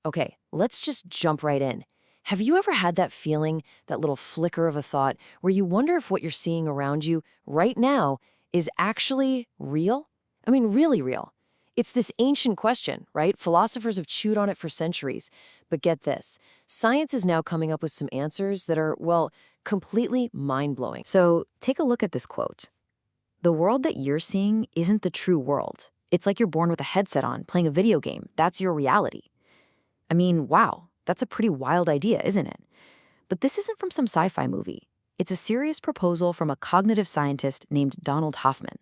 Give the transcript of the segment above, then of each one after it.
Okay, let's just jump right in. Have you ever had that feeling, that little flicker of a thought, where you wonder if what you're seeing around you right now is actually real? I mean, really real. It's this ancient question, right? Philosophers have chewed on it for centuries. But get this, science is now coming up with some answers that are, well, completely mind-blowing. So take a look at this quote. The world that you're seeing isn't the true world. It's like you're born with a headset on, playing a video game. That's your reality. I mean, wow, that's a pretty wild idea, isn't it? But this isn't from some sci-fi movie. It's a serious proposal from a cognitive scientist named Donald Hoffman.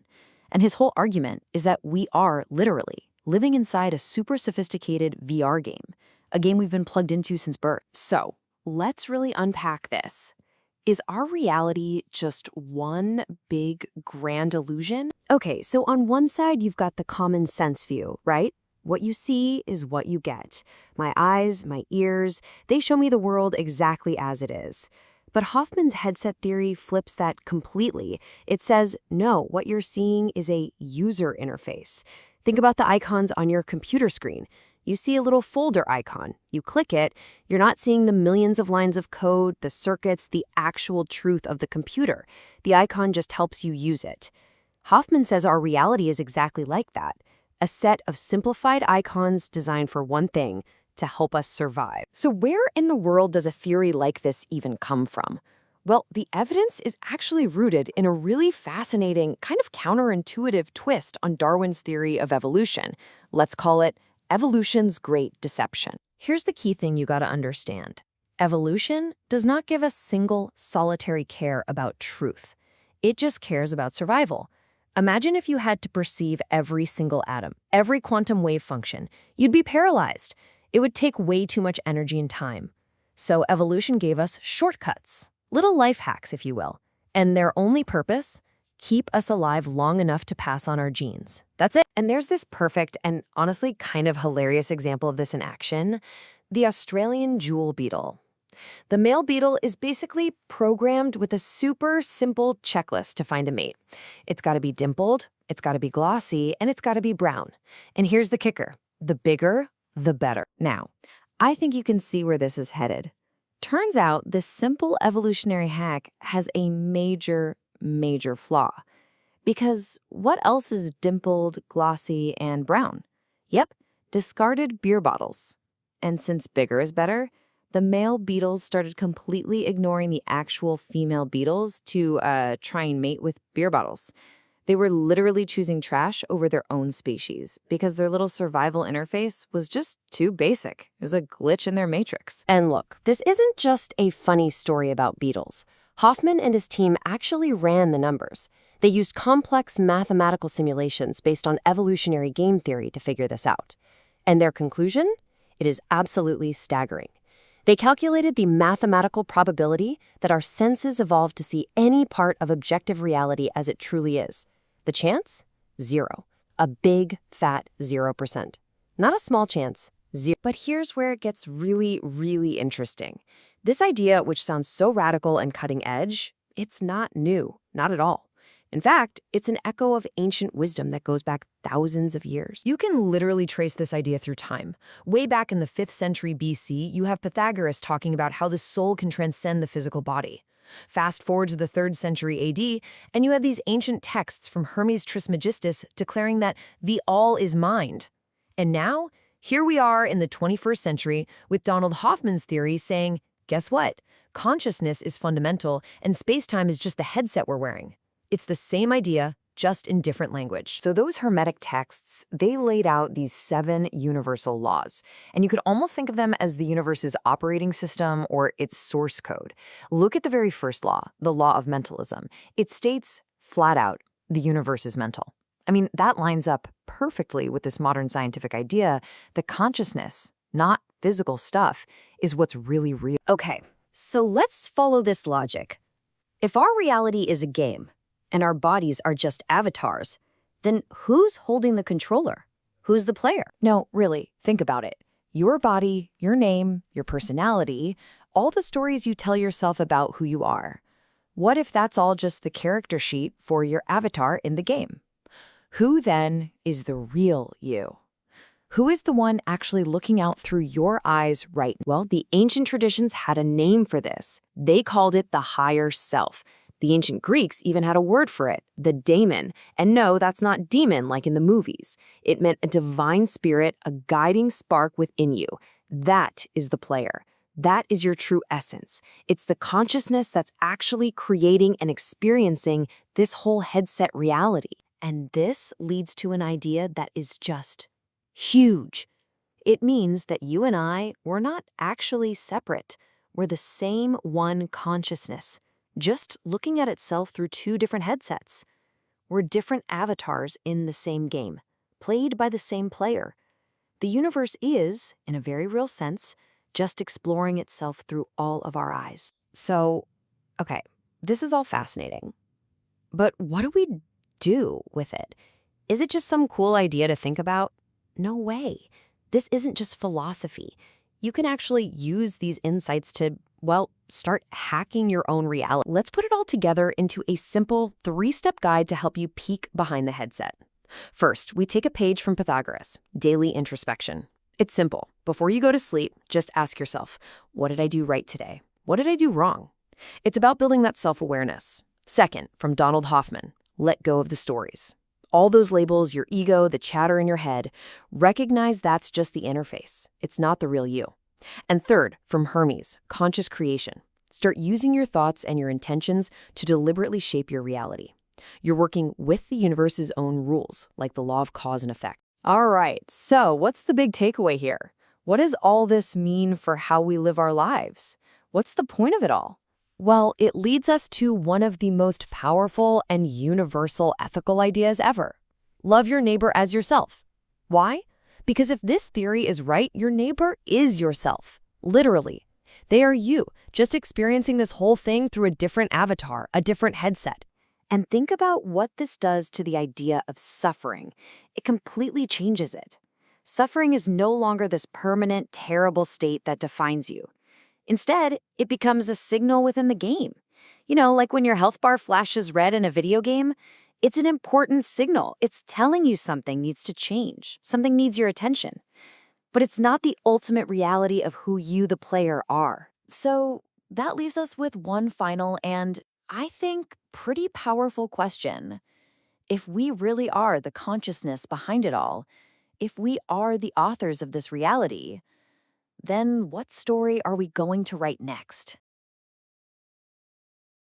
And his whole argument is that we are literally living inside a super sophisticated VR game, a game we've been plugged into since birth. So, let's really unpack this. Is our reality just one big grand illusion? Okay, so on one side, you've got the common sense view, right? What you see is what you get. My eyes, my ears, they show me the world exactly as it is. But Hoffman's headset theory flips that completely. It says, no, what you're seeing is a user interface. Think about the icons on your computer screen. You see a little folder icon. You click it. You're not seeing the millions of lines of code, the circuits, the actual truth of the computer. The icon just helps you use it. Hoffman says our reality is exactly like that. A set of simplified icons designed for one thing, to help us survive. So where in the world does a theory like this even come from? Well, the evidence is actually rooted in a really fascinating, kind of counterintuitive twist on Darwin's theory of evolution. Let's call it evolution's great deception. Here's the key thing you gotta understand. Evolution does not give a single, solitary care about truth. It just cares about survival. Imagine if you had to perceive every single atom, every quantum wave function. You'd be paralyzed. It would take way too much energy and time. So evolution gave us shortcuts, little life hacks, if you will. And their only purpose? Keep us alive long enough to pass on our genes. That's it. And there's this perfect and honestly kind of hilarious example of this in action, the Australian jewel beetle. The male beetle is basically programmed with a super simple checklist to find a mate. It's got to be dimpled, it's got to be glossy, and it's got to be brown. And here's the kicker. The bigger, the better. Now, I think you can see where this is headed. Turns out this simple evolutionary hack has a major flaw. Because what else is dimpled, glossy, and brown? Yep, discarded beer bottles. And since bigger is better, the male beetles started completely ignoring the actual female beetles to try and mate with beer bottles. They were literally choosing trash over their own species because their little survival interface was just too basic. It was a glitch in their matrix. And look, this isn't just a funny story about beetles. Hoffman and his team actually ran the numbers. They used complex mathematical simulations based on evolutionary game theory to figure this out. And their conclusion? It is absolutely staggering. They calculated the mathematical probability that our senses evolved to see any part of objective reality as it truly is. The chance? 0. A big, fat 0%. Not a small chance, 0. But here's where it gets really, really interesting. This idea, which sounds so radical and cutting edge, it's not new, not at all. In fact, it's an echo of ancient wisdom that goes back thousands of years. You can literally trace this idea through time. Way back in the 5th century BC, you have Pythagoras talking about how the soul can transcend the physical body. Fast forward to the 3rd century AD, and you have these ancient texts from Hermes Trismegistus declaring that the all is mind. And now, here we are in the 21st century with Donald Hoffman's theory saying, guess what? Consciousness is fundamental, and space-time is just the headset we're wearing. It's the same idea, just in different language. So those Hermetic texts, they laid out these 7 universal laws. And you could almost think of them as the universe's operating system or its source code. Look at the very first law, the law of mentalism. It states, flat out, the universe is mental. I mean, that lines up perfectly with this modern scientific idea that consciousness, not physical stuff, is what's really real. Okay, so let's follow this logic. If our reality is a game, and our bodies are just avatars, then who's holding the controller? Who's the player? No, really, think about it. Your body, your name, your personality, all the stories you tell yourself about who you are. What if that's all just the character sheet for your avatar in the game? Who then is the real you? Who is the one actually looking out through your eyes right now? Well, the ancient traditions had a name for this. They called it the higher self. The ancient Greeks even had a word for it, the daemon. And no, that's not demon like in the movies. It meant a divine spirit, a guiding spark within you. That is the player. That is your true essence. It's the consciousness that's actually creating and experiencing this whole headset reality. And this leads to an idea that is just huge. It means that you and I, we're not actually separate. We're the same one consciousness, just looking at itself through two different headsets. We're different avatars in the same game, played by the same player. The universe is, in a very real sense, just exploring itself through all of our eyes. So, okay, this is all fascinating. But what do we do with it? Is it just some cool idea to think about? No way. This isn't just philosophy. You can actually use these insights to, well, start hacking your own reality. Let's put it all together into a simple 3-step guide to help you peek behind the headset. First, we take a page from Pythagoras, Daily Introspection. It's simple. Before you go to sleep, just ask yourself, what did I do right today? What did I do wrong? It's about building that self-awareness. Second, from Donald Hoffman, let go of the stories. All those labels, your ego, the chatter in your head, recognize that's just the interface. It's not the real you. And third, from Hermes, Conscious Creation. Start using your thoughts and your intentions to deliberately shape your reality. You're working with the universe's own rules, like the law of cause and effect. All right, so what's the big takeaway here? What does all this mean for how we live our lives? What's the point of it all? Well, it leads us to one of the most powerful and universal ethical ideas ever. Love your neighbor as yourself. Why? Because if this theory is right, your neighbor is yourself. Literally. They are you, just experiencing this whole thing through a different avatar, a different headset. And think about what this does to the idea of suffering. It completely changes it. Suffering is no longer this permanent, terrible state that defines you. Instead, it becomes a signal within the game. You know, like when your health bar flashes red in a video game, it's an important signal. It's telling you something needs to change, something needs your attention. But it's not the ultimate reality of who you, the player, are. So that leaves us with one final and, I think, pretty powerful question. If we really are the consciousness behind it all, if we are the authors of this reality, then what story are we going to write next?